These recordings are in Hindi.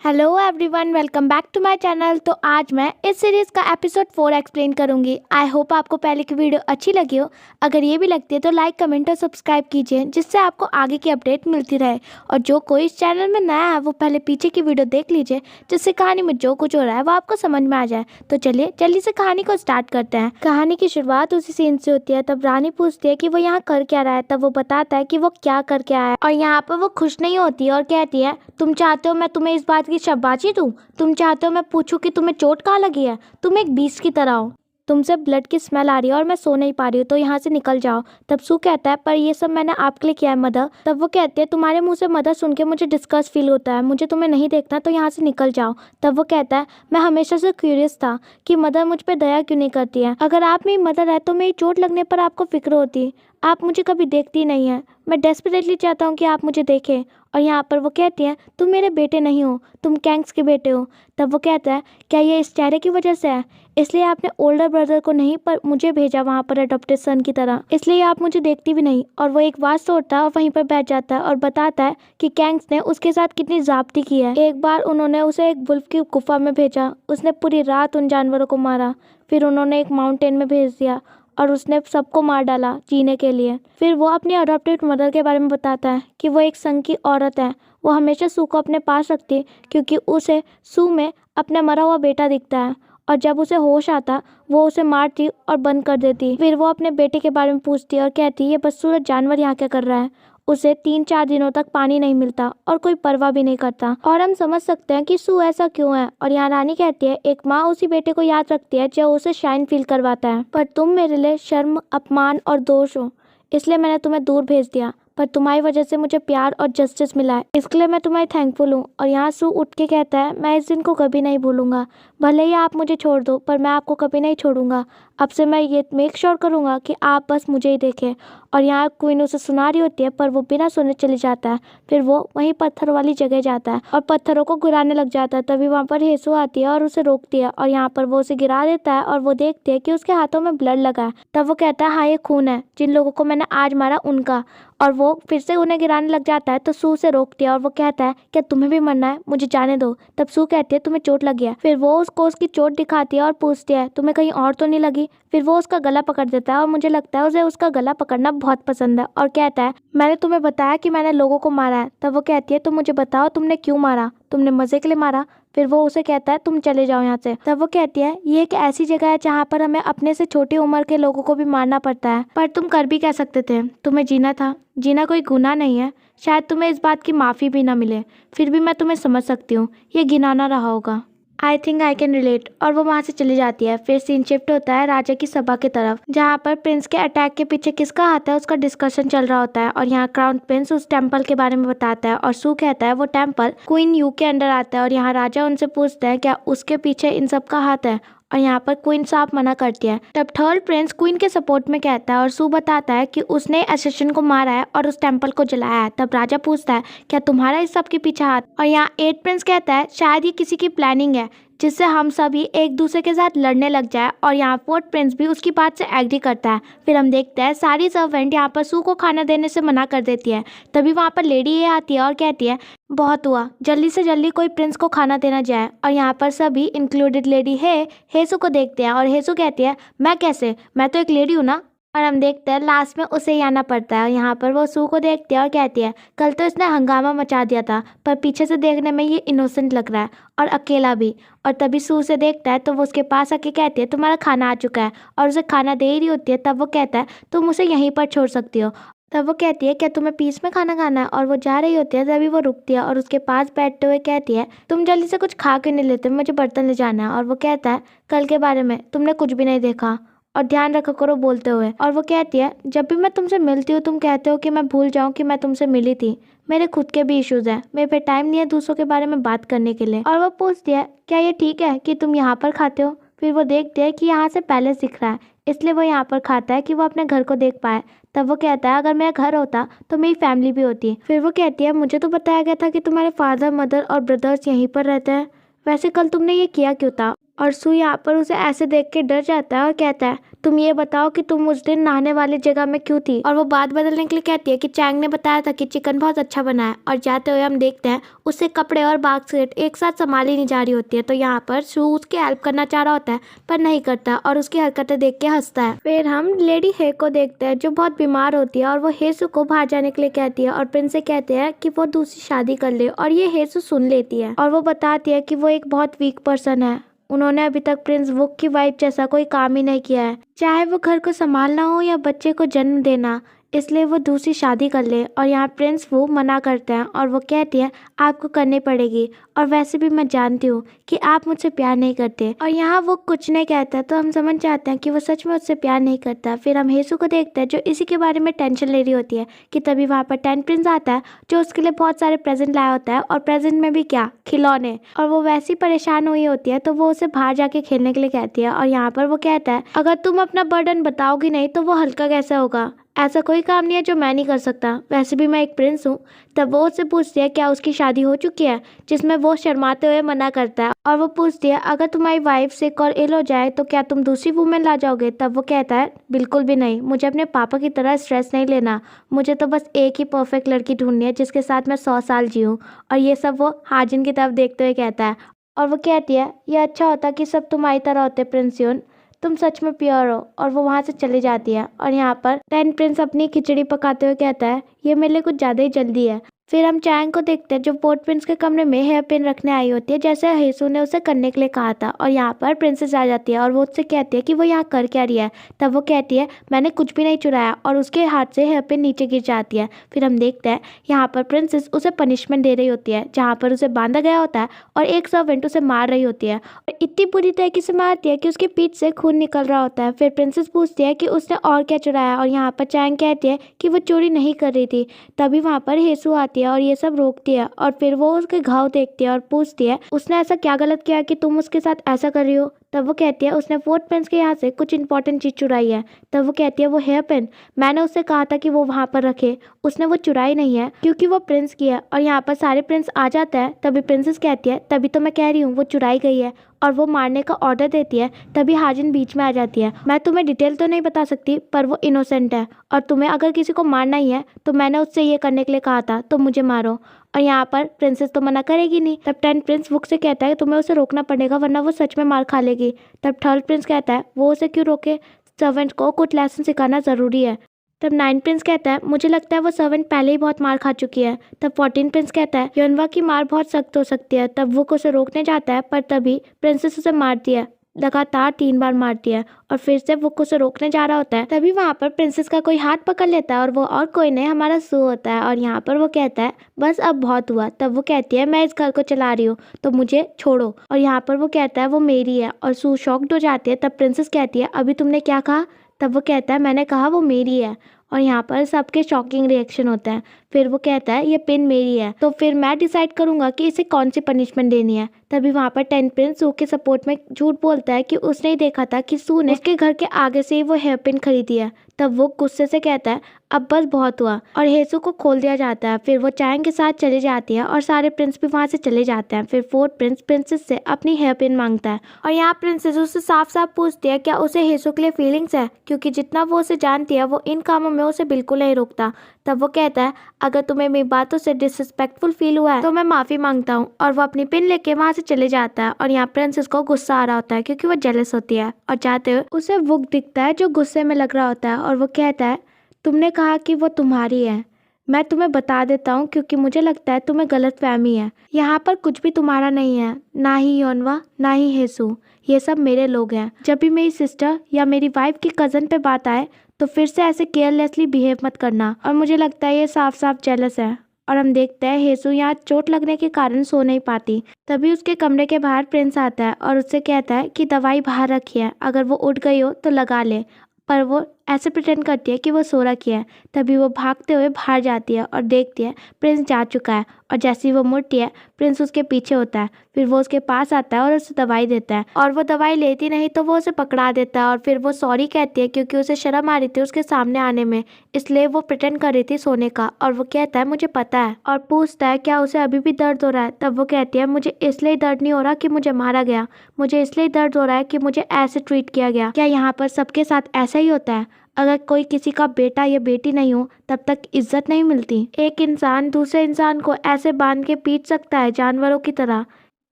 Hello everyone, welcome back to my channel. तो आज मैं इस सीरीज़ का एपिसोड 4 एक्सप्लेन करूंगी। आई होप आपको पहले की वीडियो अच्छी लगी हो। अगर ये भी लगती है तो लाइक, कमेंट और सब्सक्राइब कीजिए, जिससे आपको आगे की अपडेट मिलती रहे। और जो कोई इस चैनल में नया है वो पहले पीछे की वीडियो देख लीजिए, जिससे कहानी में जो कुछ हो रहा है वो आपको समझ में आ जाए। तो चलिए जल्दी से कहानी को स्टार्ट करते हैं। कहानी की शुरुआत उसी सीन से होती है। तब रानी पूछती है कि वो यहाँ कर क्या रहा है। तब वो बताता है कि वो क्या करके आया है और यहाँ पर वो खुश नहीं होती और कहती है, तुम चाहते हो मैं तुम्हें इस बात की शाबाशी दूं? तुम चाहते हो मैं पूछूं कि तुम्हें चोट कहाँ लगी है? तुम एक बीस्ट की तरह हो, तुमसे ब्लड की स्मेल आ रही है और मैं सो नहीं पा रही हूँ, तो यहाँ से निकल जाओ। तब सू कहता है, पर ये सब मैंने आपके लिए किया है मदर। तब वो कहती है, तुम्हारे मुंह से मदर सुन के मुझे डिस्कस फील होता है, मुझे तुम्हें नहीं देखना, तो यहाँ से निकल जाओ। तब वो कहता है, मैं हमेशा से क्यूरियस था कि मदर मुझ पर दया क्यों नहीं करती है। अगर आप मेरी मदर है तो मेरी चोट लगने पर आपको फिक्र होती। आप मुझे कभी देखती नहीं है। मैं डेस्परेटली चाहता हूँ कि आप मुझे देखें। और यहाँ पर वो कहती है, तुम मेरे बेटे नहीं हो, तुम कैंक्स के बेटे हो। तब वो कहता है, क्या ये इस चेहरे की वजह से है? इसलिए आपने ओल्डर ब्रदर को नहीं पर मुझे भेजा वहाँ पर अडॉप्टेड सन की तरह, इसलिए आप मुझे देखती भी नहीं। और वो एक बात तोड़ता है और वहीं पर बैठ जाता है और बताता है कि कैंक्स ने उसके साथ कितनी ज्यादती की है। एक बार उन्होंने उसे एक वुल्फ की गुफा में भेजा, उसने पूरी रात उन जानवरों को मारा। फिर उन्होंने एक माउंटेन में भेज दिया और उसने सबको मार डाला जीने के लिए। फिर वो अपनी अडॉप्टेड मदर के बारे में बताता है कि वो एक संघ की औरत है। वो हमेशा सू को अपने पास रखती क्योंकि उसे सू में अपना मरा हुआ बेटा दिखता है, और जब उसे होश आता वो उसे मारती और बंद कर देती। फिर वो अपने बेटे के बारे में पूछती और कहती, ये बदसूरत जानवर यहाँ क्या कर रहा है? उसे 3-4 दिनों तक पानी नहीं मिलता और कोई परवाह भी नहीं करता। और हम समझ सकते हैं कि सू ऐसा क्यों है। और यहाँ रानी कहती है, एक माँ उसी बेटे को याद रखती है जो उसे शाइन फील करवाता है, पर तुम मेरे लिए शर्म, अपमान और दोष हो, इसलिए मैंने तुम्हें दूर भेज दिया। पर तुम्हारी वजह से मुझे प्यार और जस्टिस मिला है, इसके लिए मैं तुम्हारी थैंकफुल हूँ। और यहाँ सू उठ के कहता है, मैं इस दिन को कभी नहीं भूलूंगा। भले ही आप मुझे छोड़ दो, पर मैं आपको कभी नहीं छोड़ूंगा। अब से मैं ये मेक श्योर करूंगा कि आप बस मुझे ही देखें। और यहाँ क्वीन उसे सुना रही होती है, पर वो बिना सुने चली जाता है। फिर वो वहीं पत्थर वाली जगह जाता है और पत्थरों को गिराने लग जाता है। तभी वहाँ पर हेसू आती है और उसे रोकती है, और यहाँ पर वो उसे गिरा देता है और वो देखती है कि उसके हाथों में ब्लड लगा है। तब वो कहता है, हाँ ये खून है जिन लोगों को मैंने आज मारा उनका। और वो फिर से उन्हें गिराने लग जाता है, तो सू उसे रोकती है और वो कहता है, क्या तुम्हें भी मरना है? मुझे जाने दो। तब सू कहती है, तुम्हें चोट लगी है? फिर वो उसको उसकी चोट दिखाती है और पूछती है, तुम्हें कहीं और तो नहीं लगी? फिर वो उसका गला पकड़ देता है और मुझे लगता है उसे उसका गला पकड़ना बहुत पसंद है, और कहता है, मैंने तुम्हें बताया कि मैंने लोगों को मारा है। तब वो कहती है, तो मुझे बताओ तुमने क्यों मारा? तुमने मजे के लिए मारा? फिर वो उसे कहता है, तुम चले जाओ यहाँ से। तब वो कहती है, ये एक ऐसी जगह है जहाँ पर हमें अपने से छोटी उम्र के लोगों को भी मारना पड़ता है, पर तुम कर भी क्या सकते थे? तुम्हें जीना था। जीना कोई गुनाह नहीं है। शायद तुम्हें इस बात की माफ़ी भी ना मिले, फिर भी मैं तुम्हें समझ सकती हूँ। ये घिनौना रहा होगा। I think I can relate. और वो वहाँ से चली जाती है। फिर सीन शिफ्ट होता है राजा की सभा की तरफ, जहाँ पर प्रिंस के अटैक के पीछे किसका हाथ है उसका डिस्कशन चल रहा होता है। और यहाँ क्राउन प्रिंस उस टेम्पल के बारे में बताता है, और सू कहता है वो टेम्पल क्वीन यू के अंडर आता है। और यहाँ राजा उनसे पूछता है, क्या उसके पीछे इन सब का हाथ है? और यहाँ पर क्वीन साफ मना करती है। तब थर्ड प्रिंस क्वीन के सपोर्ट में कहता है, और सू बताता है कि उसने असेसिन को मारा है और उस टेम्पल को जलाया है। तब राजा पूछता है, क्या तुम्हारा इस सब के पीछे हाथ? और यहाँ एट प्रिंस कहता है, शायद ये किसी की प्लानिंग है जिससे हम सभी एक दूसरे के साथ लड़ने लग जाए। और यहाँ फोर्थ प्रिंस भी उसकी बात से एग्री करता है। फिर हम देखते हैं सारी सर्वेंट यहाँ पर सू को खाना देने से मना कर देती है। तभी वहाँ पर लेडी ये आती है और कहती है, बहुत हुआ, जल्दी से जल्दी कोई प्रिंस को खाना देना जाए। और यहाँ पर सभी इंक्लूडेड लेडी हेसू को देखते हैं, और हेसू कहती है, मैं कैसे? मैं तो एक लेडी हूँ ना। और हम देखते हैं लास्ट में उसे ही आना पड़ता है। यहाँ पर वो सू को देखती है और कहती है, कल तो इसने हंगामा मचा दिया था, पर पीछे से देखने में ये इनोसेंट लग रहा है और अकेला भी। और तभी सू उसे देखता है तो वो उसके पास आके कहती है, तुम्हारा खाना आ चुका है। और उसे खाना दे ही रही होती है, तब वो कहता है, तुम उसे यहीं पर छोड़ सकती हो। तब वो कहती है, क्या तुम्हें पीस में खाना खाना है? और वो जा रही होती है, तभी वो रुकती है और उसके पास बैठते हुए कहती है, तुम जल्दी से कुछ खा क्यों नहीं लेते? मुझे बर्तन ले जाना है। और वो कहता है, कल के बारे में तुमने कुछ भी नहीं देखा और ध्यान रखा करो बोलते हुए। और वो कहती है, जब भी मैं तुमसे मिलती हूँ तुम कहते हो कि मैं भूल जाऊँ कि मैं तुमसे मिली थी। मेरे खुद के भी इश्यूज हैं, मेरे पे टाइम नहीं है दूसरों के बारे में बात करने के लिए। और वो पूछती है, क्या ये ठीक है कि तुम यहाँ पर खाते हो? फिर वो देखती है कि यहाँ से पैलेस दिख रहा है, इसलिए वो यहाँ पर खाता है कि वो अपने घर को देख पाए। तब वो कहता है, अगर मेरा घर होता तो मेरी फैमिली भी होती। फिर वो कहती है, मुझे तो बताया गया था कि तुम्हारे फादर, मदर और ब्रदर्स यहीं पर रहते हैं, वैसे कल तुमने ये किया क्यों था? और सू यहाँ पर उसे ऐसे देख के डर जाता है और कहता है तुम ये बताओ कि तुम उस दिन नहाने वाली जगह में क्यों थी। और वो बात बदलने के लिए कहती है कि चैंग ने बताया था कि चिकन बहुत अच्छा बना है। और जाते हुए हम देखते हैं उससे कपड़े और बास्केट एक साथ संभाली नहीं जा रही होती है। तो यहाँ पर सू उसकी हेल्प करना चाह रहा होता है पर नहीं करता और उसकी हरकतें देख के हंसता है। फिर हम लेडी हे को देखते हैं जो बहुत बीमार होती है और वो हेसू को बाहर जाने के लिए कहती है और प्रिंस से कहते हैं कि वो दूसरी शादी कर ले। और ये हेसू सुन लेती है और वो बताती है कि वो एक बहुत वीक पर्सन है। उन्होंने अभी तक प्रिंस वुक की वाइफ जैसा कोई काम ही नहीं किया है, चाहे वो घर को संभालना हो या बच्चे को जन्म देना, इसलिए वो दूसरी शादी कर ले। और यहाँ प्रिंस वो मना करते हैं और वो कहती है आपको करनी पड़ेगी और वैसे भी मैं जानती हूँ कि आप मुझसे प्यार नहीं करते। और यहाँ वो कुछ नहीं कहता तो हम समझ जाते हैं कि वो सच में उससे प्यार नहीं करता। फिर हम हेसू को देखते हैं जो इसी के बारे में टेंशन ले रही होती है कि तभी वहाँ पर टेन प्रिंस आता है जो उसके लिए बहुत सारे प्रेजेंट लाया होता है और प्रेजेंट में भी क्या खिलौने। और वो वैसे ही परेशान हुई होती है तो वो उसे बाहर जाके खेलने के लिए कहती है। और यहाँ पर वो कहता है अगर तुम अपना बर्डन बताओगी नहीं तो वो हल्का कैसे होगा, ऐसा कोई काम नहीं है जो मैं नहीं कर सकता, वैसे भी मैं एक प्रिंस हूँ। तब वो उससे पूछती है क्या उसकी शादी हो चुकी है, जिसमें वो शर्माते हुए मना करता है। और वो पूछती है अगर तुम्हारी वाइफ सिक और इल हो जाए तो क्या तुम दूसरी वुमेन ला जाओगे। तब वो कहता है बिल्कुल भी नहीं, मुझे अपने पापा की तरह स्ट्रेस नहीं लेना, मुझे तो बस एक ही परफेक्ट लड़की ढूंढनी है जिसके साथ मैं 100 साल जीऊँ। और ये सब वो हाजिन की तरफ देखते हुए कहता है। और वो कहती है ये अच्छा होता कि सब तुम्हारी तरह होते प्रिंस यून, तुम सच में प्योर हो। और वो वहाँ से चली जाती है। और यहाँ पर टेन प्रिंस अपनी खिचड़ी पकाते हुए कहता है ये मेरे लिए कुछ ज़्यादा ही जल्दी है। फिर हम चैंग को देखते हैं जो पोर्ट प्रिंस के कमरे में हेयर पिन रखने आई होती है जैसे हेसू ने उसे करने के लिए कहा था। और यहाँ पर प्रिंसेस आ जाती है और वो उससे कहती है कि वो यहाँ कर क्या रही है। तब वो कहती है मैंने कुछ भी नहीं चुराया और उसके हाथ से हेयर पिन नीचे गिर जाती है। फिर हम देखते हैं यहाँ पर प्रिंसेस उसे पनिशमेंट दे रही होती है जहाँ पर उसे बांधा गया होता है और एक सर्वेंट उसे मार रही होती है और इतनी बुरी तरीके से मारती है कि उसकी पीठ से खून निकल रहा होता है। फिर प्रिंसेस पूछती है कि उसने और क्या चुराया और यहाँ पर चैंग कहती है कि वो चोरी नहीं कर रही थी। तभी वहाँ पर हेसू आती है और ये सब रोकती है और फिर वो उसके घाव देखती है और पूछती है उसने ऐसा क्या गलत किया कि तुम उसके साथ ऐसा कर रही हो। तब वो कहती है उसने फोर्ट प्रिंस के यहाँ से कुछ इंपॉर्टेंट चीज चुराई है। तब वो कहती है वो हेयर पिन मैंने उससे कहा था कि वो वहाँ पर रखे, उसने वो चुराई नहीं है क्योंकि वो प्रिंस की है। और यहाँ पर सारे प्रिंस आ जाता है तभी प्रिंसेस कहती है तभी तो मैं कह रही हूँ वो चुराई गई है और वो मारने का ऑर्डर देती है। तभी हाजिन बीच में आ जाती है मैं तुम्हें डिटेल तो नहीं बता सकती पर वो इनोसेंट है और तुम्हें अगर किसी को मारना ही है तो मैंने उससे ये करने के लिए कहा था तो मुझे मारो। और यहाँ पर प्रिंसेस तो मना करेगी नहीं। तब टेन प्रिंस वुक से कहता है तुम्हें उसे रोकना पड़ेगा वरना वो सच में मार खा लेगी। तब थर्ड प्रिंस कहता है वो उसे क्यों रोके, सर्वेंट को कुछ लेसन सिखाना ज़रूरी है। तब नाइन प्रिंस कहता है मुझे लगता है वो सर्वेंट पहले ही बहुत मार खा चुकी है। तब 14 प्रिंस कहता है योनवा की मार बहुत सख्त हो सकती है। तब वो उसे रोकने जाता है पर तभी प्रिंसेस उसे मारती है, लगातार 3 बार मारती है और फिर से वो उसे रोकने जा रहा होता है। तभी वहाँ पर प्रिंसेस का कोई हाथ पकड़ लेता है और वो और कोई नहीं हमारा सू होता है। और यहाँ पर वो कहता है बस अब बहुत हुआ। तब वो कहती है मैं इस घर को चला रही हूँ तो मुझे छोड़ो। और यहाँ पर वो कहता है वो मेरी है और सू शॉक्ड हो जाती है। तब प्रिंसेस कहती है अभी तुमने क्या कहा। तब वो कहता है मैंने कहा वो मेरी है। और यहाँ पर सबके शॉकिंग रिएक्शन होता है। फिर वो कहता है ये पिन मेरी है तो फिर मैं डिसाइड करूंगा कि इसे कौन सी पनिशमेंट देनी है। तभी वहाँ पर टेन प्रिंस सू के सपोर्ट में झूठ बोलता है कि उसने ही देखा था कि सू ने उसके घर के आगे से ही वो हेयर पिन खरीदी है। तब वो गुस्से से कहता है अब बस बहुत हुआ और हेसू को खोल दिया जाता है। फिर वो चैंग के साथ चली जाती है और सारे प्रिंस भी वहाँ से चले जाते हैं। फिर फोर्थ प्रिंस प्रिंसेस से अपनी हेयर पिन मांगता है और यहाँ प्रिंसेस उससे साफ साफ पूछती है क्या उसे हेसू के लिए फीलिंग्स है, क्योंकि जितना वो उसे जानती है वो इन कामों में उसे बिल्कुल नहीं रोकता। तब वो कहता है अगर तुम्हें मेरी बातों से डिसरिस्पेक्टफुल फील हुआ है तो मैं माफ़ी मांगता हूँ। और वो अपनी पिन लेके वहाँ से चले जाता है। और यहाँ प्रिंसेस को गुस्सा आ रहा होता है क्योंकि वो जेलस होती है और जाते हुए उसे वुक दिखता है जो गुस्से में लग रहा होता है और वो कहता है तुमने कहा कि वो तुम्हारी है, मैं तुम्हें बता देता हूँ क्योंकि मुझे लगता है तुम्हें गलत फहमी है। यहाँ पर कुछ भी तुम्हारा नहीं है, ना ही योनवा ना ही हेसू, ये सब मेरे लोग हैं। जब भी मेरी सिस्टर या मेरी वाइफ की कज़न पे बात आए तो फिर से ऐसे केयरलेसली बिहेव मत करना। और मुझे लगता है ये साफ साफ जेलस है। और हम देखते हैं हेसू यहाँ चोट लगने के कारण सो नहीं पाती। तभी उसके कमरे के बाहर प्रिंस आता है और उससे कहता है कि दवाई बाहर रखी है, अगर वो उठ गई हो तो लगा ले। पर वो ऐसे प्रिटेंड करती है कि वो सो रखी है। तभी वो भागते हुए बाहर जाती है और देखती है प्रिंस जा चुका है, और जैसे ही वो मुड़ती है प्रिंस उसके पीछे होता है। फिर वो उसके पास आता है और उसे दवाई देता है, और वो दवाई लेती नहीं तो वो उसे पकड़ा देता है, और फिर वो सॉरी कहती है क्योंकि उसे शर्म आ रही थी उसके सामने आने में, इसलिए वो प्रिटेंड कर रही थी सोने का। और वो कहता है मुझे पता है, और पूछता है क्या उसे अभी भी दर्द हो रहा है। तब वो कहती है मुझे इसलिए दर्द नहीं हो रहा कि मुझे मारा गया, मुझे इसलिए दर्द हो रहा है कि मुझे ऐसे ट्रीट किया गया। क्या यहाँ पर सबके साथ ऐसा ही होता है? अगर कोई किसी का बेटा या बेटी नहीं हो तब तक इज्जत नहीं मिलती। एक इंसान दूसरे इंसान को ऐसे बांध के पीट सकता है जानवरों की तरह।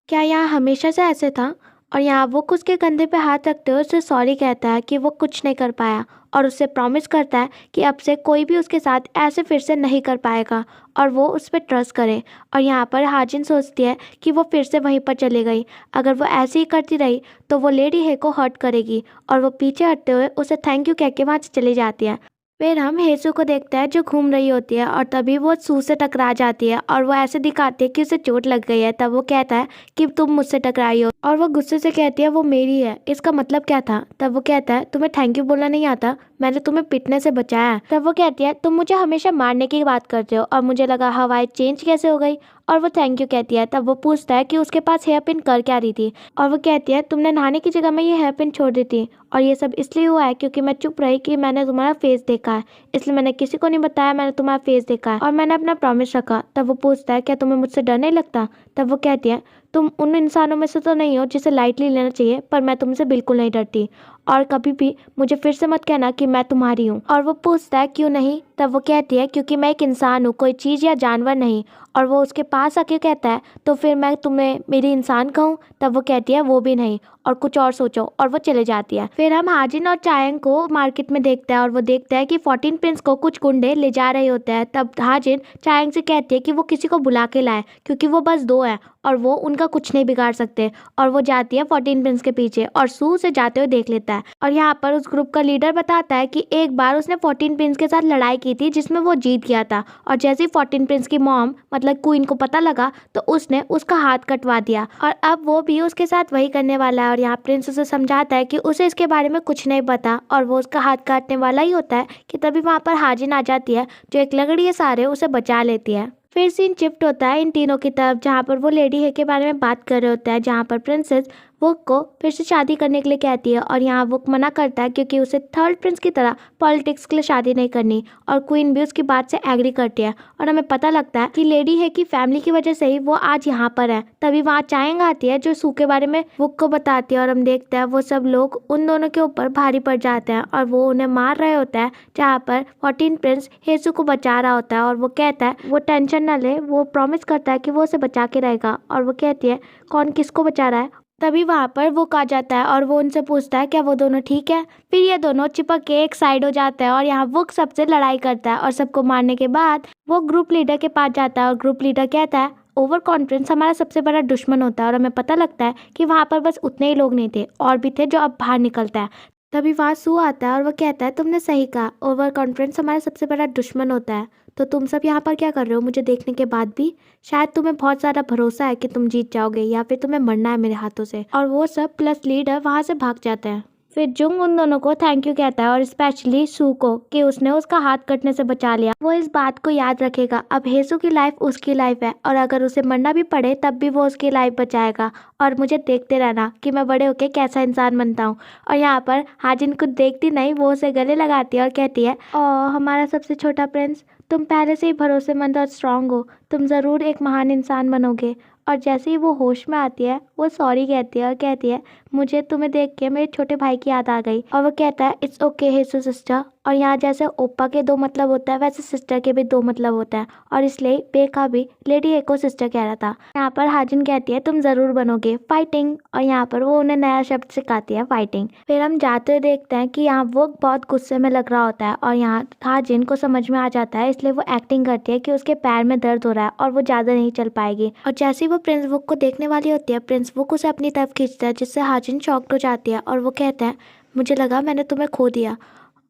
क्या यहाँ हमेशा से ऐसे था? और यहाँ वो उसके कंधे पे हाथ रखते हुए उससे सॉरी कहता है कि वो कुछ नहीं कर पाया, और उससे प्रॉमिस करता है कि अब से कोई भी उसके साथ ऐसे फिर से नहीं कर पाएगा, और वो उस पर ट्रस्ट करे। और यहाँ पर हाजिन सोचती है कि वो फिर से वहीं पर चली गई। अगर वो ऐसे ही करती रही तो वो लेडी हे को हर्ट करेगी, और वो पीछे हटते हुए उसे थैंक यू कह के वहाँ से चली जाती है। फिर हम हेसू को देखते हैं जो घूम रही होती है, और तभी वो सू से टकरा जाती है, और वो ऐसे दिखाती है कि उसे चोट लग गई है। तब वो कहता है कि तुम मुझसे टकराई हो, और वो गुस्से से कहती है वो मेरी है, इसका मतलब क्या था? तब वो कहता है तुम्हें थैंक यू बोलना नहीं आता, मैंने तुम्हें पिटने से बचाया। तब वो कहती है तुम मुझे हमेशा मारने की बात करते हो, और मुझे लगा हवाएं चेंज कैसे हो गई। और वो थैंक यू कहती है। तब वो पूछता है कि उसके पास हेयर पिन कर क्या रही थी, और वो कहती है तुमने नहाने की जगह में ये हेयर पिन छोड़ दी थी, और ये सब इसलिए हुआ है क्योंकि मैं चुप रही कि मैंने तुम्हारा फेस देखा है, इसलिए मैंने किसी को नहीं बताया मैंने तुम्हारा फेस देखा है, और मैंने अपना प्रॉमिस रखा। तब वो पूछता है क्या तुम्हें मुझसे डर नहीं लगता? तब वो कहती है तुम उन इंसानों में से तो नहीं हो जिसे लाइटली लेना चाहिए, पर मैं तुमसे बिल्कुल नहीं डरती, और कभी भी मुझे फिर से मत कहना कि मैं तुम्हारी हूँ। और वो पूछता है क्यों नहीं? तब वो कहती है क्योंकि मैं एक इंसान हूँ, कोई चीज़ या जानवर नहीं। और वो उसके पास आके कहता है तो फिर मैं तुम्हें मेरी इंसान कहूँ? तब वो कहती है वो भी नहीं, और कुछ और सोचो, और वो चले जाती है। फिर हम हाजिन और चायंग को मार्केट में देखते हैं, और वो देखता है कि 14 प्रिंस को कुछ गुंडे ले जा रहे होते हैं। तब हाजिन चायंग से कहती है कि वो किसी को बुला के लाए क्योंकि वो बस दो है और वो उनका कुछ नहीं बिगाड़ सकते। और वो जाती है 14 प्रिंस के पीछे, और सू से जाते हुए देख लेता है। और यहाँ पर उस ग्रुप का लीडर बताता है कि एक बार उसने 14 प्रिंस के साथ लड़ाई की थी जिसमें वो जीत गया था, और जैसे ही 14 प्रिंस की मॉम मतलब क्वीन को पता लगा तो उसने उसका हाथ कटवा दिया, और अब वो भी उसके साथ वही करने वाला है। और यहाँ प्रिंस उसे समझाता है कि उसे इसके बारे में कुछ नहीं पता, और वो उसका हाथ काटने वाला ही होता है कि तभी वहाँ पर हाजिन आ जाती है जो एक लकड़ी के सहारे उसे बचा लेती है। फिर सीन शिफ्ट होता है इन तीनों की तरफ, जहाँ पर वो लेडी है के बारे में बात कर रहे होते हैं, जहाँ पर प्रिंसेस वुक को फिर से शादी करने के लिए कहती है, और यहाँ वुक मना करता है क्योंकि उसे थर्ड प्रिंस की तरह पॉलिटिक्स के लिए शादी नहीं करनी, और क्वीन भी उसकी बात से एग्री करती है। और हमें पता लगता है कि लेडी है की फैमिली की वजह से ही वो आज यहाँ पर है। तभी वहाँ चायंग आती है जो सू के बारे में वुक को बताती है, और हम देखते हैं वो सब लोग उन दोनों के ऊपर भारी पड़ जाते हैं, और वो उन्हें मार रहे होता है, जहाँ पर 14 प्रिंस हेसू को बचा रहा होता है। और वो कहता है वो टेंशन न ले, वो प्रॉमिस करता है कि वो उसे बचा के रहेगा। और वो कहती है कौन किसको बचा रहा है? तभी वहाँ पर वो आ जाता है, और वो उनसे पूछता है क्या वो दोनों ठीक है? फिर ये दोनों चिपक के एक साइड हो जाते हैं, और यहाँ वो सबसे लड़ाई करता है, और सबको मारने के बाद वो ग्रुप लीडर के पास जाता है, और ग्रुप लीडर कहता है ओवर कॉन्फिडेंस हमारा सबसे बड़ा दुश्मन होता है। और हमें पता लगता है कि वहाँ पर बस उतने ही लोग नहीं थे, और भी थे जो अब बाहर निकलता है। तभी वहाँ सू आता है, और वो कहता है तुमने सही कहा, ओवर कॉन्फिडेंस हमारा सबसे बड़ा दुश्मन होता है। तो तुम सब यहाँ पर क्या कर रहे हो मुझे देखने के बाद भी? शायद तुम्हें बहुत ज़्यादा भरोसा है कि तुम जीत जाओगे, या फिर तुम्हें मरना है मेरे हाथों से। और वो सब प्लस लीडर वहाँ से भाग जाते हैं। फिर जुंग उन दोनों को थैंक यू कहता है, और स्पेशली सू को कि उसने उसका हाथ कटने से बचा लिया। वो इस बात को याद रखेगा, अब हेसू की लाइफ उसकी लाइफ है, और अगर उसे मरना भी पड़े तब भी वो उसकी लाइफ बचाएगा। और मुझे देखते रहना कि मैं बड़े होके कैसा इंसान बनता हूँ। और यहाँ पर हाजिन कुछ देखती नहीं, वो उसे गले लगाती है और कहती है ओ हमारा सबसे छोटा प्रिंस, तुम पहले से ही भरोसेमंद और स्ट्रांग हो, तुम ज़रूर एक महान इंसान बनोगे। और जैसे ही वो होश में आती है वो सॉरी कहती है, और कहती है मुझे तुम्हें देख के मेरे छोटे भाई की याद आ गई। और वो कहता है इट्स ओके हेसू सिस्टर। और यहाँ जैसे ओप्पा के दो मतलब होता है वैसे सिस्टर के भी दो मतलब होता है, और इसलिए बेका भी लेडी ए को सिस्टर कह रहा था। यहाँ पर हाजिन कहती है तुम ज़रूर बनोगे फाइटिंग, और यहाँ पर वो उन्हें नया शब्द सिखाती है फाइटिंग। फिर हम जाते हुए देखते हैं कि यहाँ वो बहुत गुस्से में लग रहा होता है, और यहाँ हाजिन को समझ में आ जाता है, इसलिए वो एक्टिंग करती है कि उसके पैर में दर्द हो रहा है और वो ज़्यादा नहीं चल पाएगी। और जैसे ही वो प्रिंस वुक को देखने वाली होती है, प्रिंस वुक उसे अपनी तरफ खींचता है, जिससे हाजिन शॉक्ड हो जाती है, और वो कहता है मुझे लगा मैंने तुम्हें खो दिया,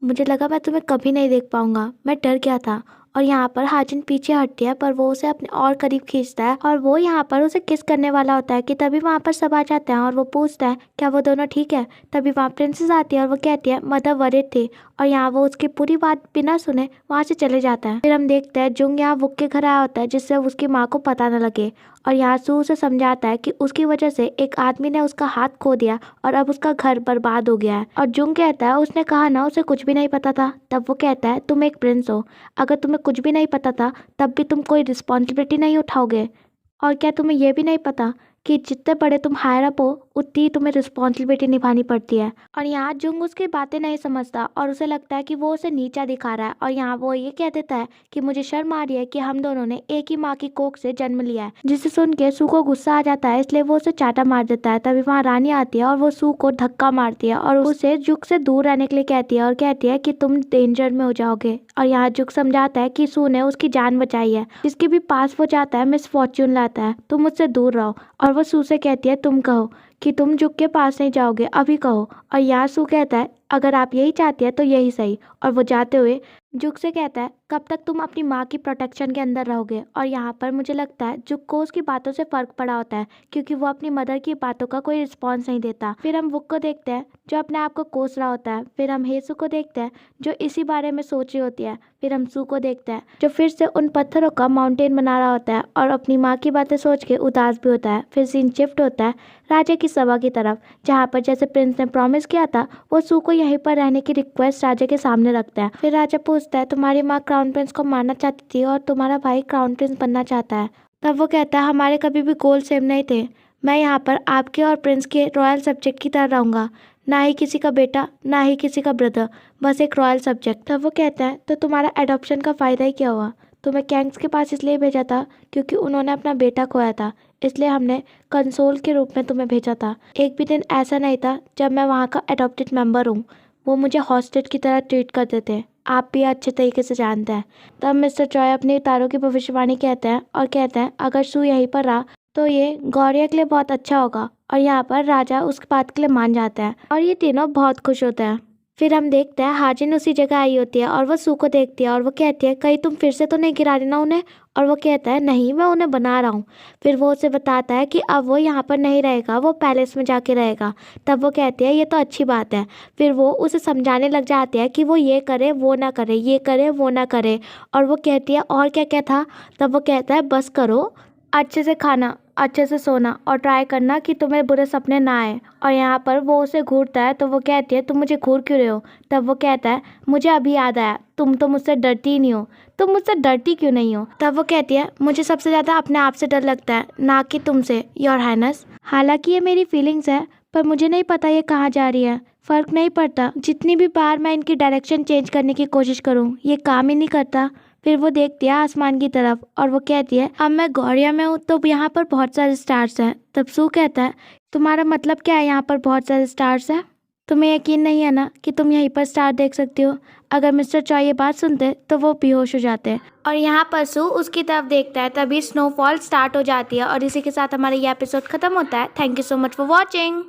मुझे लगा मैं तुम्हें कभी नहीं देख पाऊंगा, मैं डर गया था। और यहाँ पर हाजिन पीछे हटती है, पर वो उसे अपने और करीब खींचता है, और वो यहाँ पर उसे किस करने वाला होता है कि तभी वहाँ पर सब आ जाते हैं, और वो पूछता है क्या वो दोनों ठीक है? तभी वहाँ प्रिंसेस आती है, और वो कहती है मदर वरिड थी, और यहाँ वो उसकी पूरी बात बिना सुने वहाँ से चले जाता है। फिर हम देखते हैं जुंग यहाँ वुक के घर आया होता है जिससे उसकी माँ को पता न लगे, और यहाँ सू उसे समझाता है कि उसकी वजह से एक आदमी ने उसका हाथ खो दिया और अब उसका घर बर्बाद हो गया है। और जुंग कहता है उसने कहा ना उसे कुछ भी नहीं पता था। तब वो कहता है तुम एक प्रिंस हो, अगर तुम्हें कुछ भी नहीं पता था तब भी तुम कोई रिस्पॉन्सिबिलिटी नहीं उठाओगे, और क्या तुम्हें यह भी नहीं पता कि जितने बड़े तुम हायर अप हो उतनी ही तुम्हें रिस्पॉन्सिबिलिटी निभानी पड़ती है। और यहाँ जुंग उसकी बातें नहीं समझता और उसे लगता है कि वो उसे नीचा दिखा रहा है, और यहाँ वो ये कह देता है कि मुझे शर्म आ रही है कि हम दोनों ने एक ही माँ की कोख से जन्म लिया है। जिसे सुन के सू को गुस्सा आ जाता है, इसलिए वो उसे चाटा मार देता है। तभी वहाँ रानी आती है और वो सू को धक्का मारती है और उसे जुग से दूर रहने के लिए कहती है और कहती है कि तुम डेंजर में हो जाओगे। और यहाँ जुग समझाता है कि सू ने उसकी जान बचाई है, जिसके भी पास वो जाता है मिस फॉर्च्यून लाता है, तुम मुझसे दूर रहो। और वो सू से कहती है तुम कहो कि तुम जुग के पास नहीं जाओगे, अभी कहो। और यहाँ सू कहता है अगर आप यही चाहती है तो यही सही। और वो जाते हुए जुग से कहता है कब तक तुम अपनी माँ की प्रोटेक्शन के अंदर रहोगे। और यहाँ पर मुझे लगता है जुग को उसकी बातों से फर्क पड़ा होता है, क्योंकि वो अपनी मदर की बातों का कोई रिस्पॉन्स नहीं देता। फिर हम वुक को देखते हैं जो अपने आप को कोस रहा होता है। फिर हम हेसू को देखते हैं जो इसी बारे में सोच रही होती है। फिर हम सू को देखते हैं जो फिर से उन पत्थरों का माउंटेन बना रहा होता है और अपनी माँ की बातें सोच के उदास भी होता है। फिर सीन शिफ्ट होता है राजा की सभा की तरफ, जहाँ पर जैसे प्रिंस ने प्रॉमिस किया था वो सू को यहीं पर रहने की रिक्वेस्ट राजा के सामने रखता है। फिर राजा पूछता है तुम्हारी माँ क्राउन प्रिंस को मारना चाहती थी और तुम्हारा भाई क्राउन प्रिंस बनना चाहता है। तब वो कहता है हमारे कभी भी गोल सेम नहीं थे, मैं यहाँ पर आपके और प्रिंस के रॉयल सब्जेक्ट की तरह रहूँगा, ना ही किसी का बेटा ना ही किसी का ब्रदर, बस एक रॉयल सब्जेक्ट। तब वो कहता है तो तुम्हारा एडॉप्शन का फ़ायदा ही क्या हुआ, तुम्हें कैंग्स के पास इसलिए भेजा था क्योंकि उन्होंने अपना बेटा खोया था, इसलिए हमने कंसोल के रूप में तुम्हें भेजा था। एक भी दिन ऐसा नहीं था जब मैं वहाँ का एडॉप्टेड मेंबर हूँ, वो मुझे हॉस्टेज की तरह ट्रीट करते थे, आप भी अच्छे तरीके से जानते हैं। तब मिस्टर चॉय अपने तारों की भविष्यवाणी कहते हैं और कहते हैं अगर सू यहीं पर रहा तो ये गौरिया के लिए बहुत अच्छा होगा। और यहाँ पर राजा उस बात के लिए मान जाता है और ये तीनों बहुत खुश होते हैं। फिर हम देखते हैं हाजिन उसी जगह आई होती है और वो सू को देखती है और वो कहती है कहीं तुम फिर से तो नहीं गिरा देना उन्हें। और वो कहता है नहीं, मैं उन्हें बना रहा हूँ। फिर वो उसे बताता है कि अब वो यहाँ पर नहीं रहेगा, वो पैलेस में जाके रहेगा। तब वो कहती है ये तो अच्छी बात है। फिर वो उसे समझाने लग जाती है कि वो ये करे वो ना करे, ये करे वो ना करे। और वो कहती है और क्या क्या था। तब वो कहता है बस करो, अच्छे से खाना, अच्छे से सोना और ट्राई करना कि तुम्हें बुरे सपने ना आए। और यहाँ पर वो उसे घूरता है तो वो कहती है तुम मुझे घूर क्यों रहे हो। तब वो कहता है मुझे अभी याद आया, तुम तो मुझसे डरती ही नहीं हो, तुम मुझसे डरती क्यों नहीं हो। तब वो कहती है मुझे सबसे ज़्यादा अपने आप से डर लगता है, ना कि तुमसे योर हाइनेस। हालांकि ये मेरी फीलिंग्स है पर मुझे नहीं पता ये कहाँ जा रही है, फ़र्क नहीं पड़ता, जितनी भी बार मैं इनकी डायरेक्शन चेंज करने की कोशिश करूँ ये काम ही नहीं करता। फिर वो देखती है आसमान की तरफ और वो कहती है अब मैं गौरिया में हूँ तो यहाँ पर बहुत सारे स्टार्स हैं। तब सू कहता है तुम्हारा मतलब क्या है यहाँ पर बहुत सारे स्टार्स हैं, तुम्हें यकीन नहीं है ना कि तुम यहीं पर स्टार देख सकती हो। अगर मिस्टर चॉय ये बात सुनते तो वो बेहोश हो जाते। और यहाँ पर सू उसकी तरफ देखता है, तभी स्नोफॉल स्टार्ट हो जाती है और इसी के साथ हमारा ये एपिसोड खत्म होता है। Thank you so much for watching.